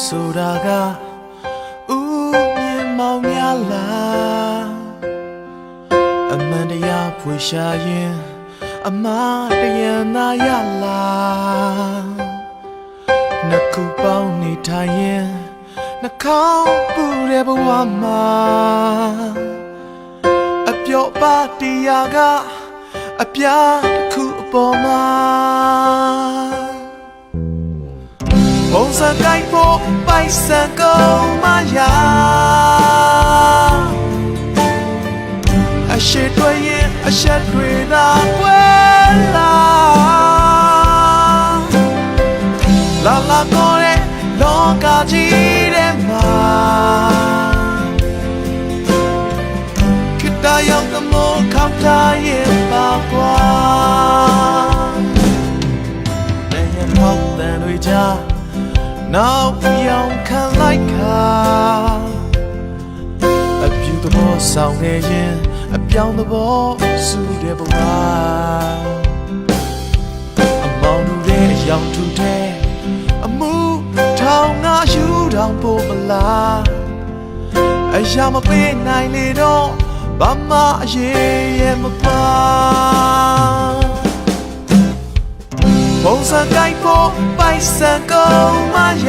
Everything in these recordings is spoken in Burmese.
ဆိုတာကဥမြင်မောင်များလားအမှန်တရားဖွေရှာရင်အမှားတရားနာရလားနှစ်ခုပေါင်းနေထိုင်ရင်နှာခေါင်းပူတဲ့ဘဝမှာအပြော့ပါတရားကအပြားတစ်ခုအပေါ်မှာပုံစံကိုက်ဖို့ပိုက်ဆံကုန်မရအရှိတွေရင်အဆက်တွေသာကွယ်လာလာကိုတဲ့လောကကြီးထဲမှာခိတ္တရောက်သမို့ခေါင်းထားရင်ပါကွာတဲ့မောက်တန်တွေကြားနောက်ပြောင်းခံလိုက်ခါအပြူသဘောဆောင်နေရင်အပြောင်းသဘောစုတဲ့ဘဝအမောင်တို့ရဲ့အယောင်ထူတဲ့အမှုထောင်ငါယူထောင်ဖို့မလားအရာမပေးနိုင်လေတော့ဘာမှအရေးရဲ့မပါပုံစံကိုက်ဖို့ပိုက်ဆံကုန်မရ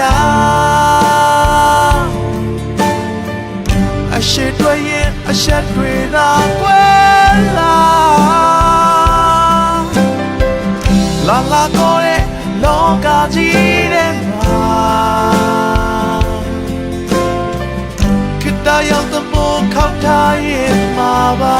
အရှိတွေရင်အဆက်တွေသာကွယ်လာလာကိုတဲ့လောကကြီးထဲမှာခိတ္တရောက်သမို့ခေါက်ထားရင်မှာပါ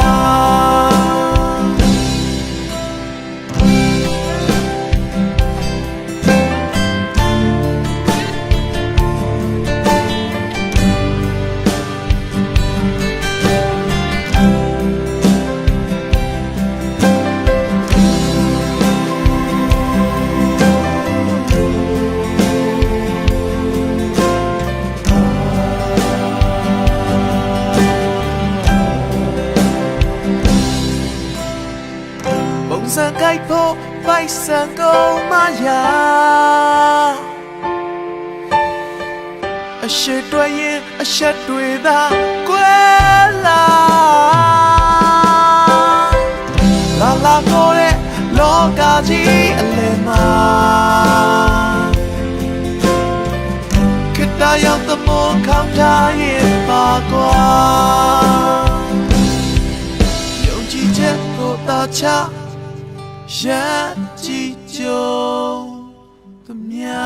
ပုံစံကိုက်ဖို့ပိုက်ဆံကုန်မရအရှိတွေရင်အဆက်တွေသာကွယ်လာလာကိုတဲ့လောကကြီးအလယ်မှာခိတ္တရောက်သမို့ခေါင်းထားရင်ပါကွာယုံကြည်ချက်ကိုသာချရကြည်ကြုံသမျှ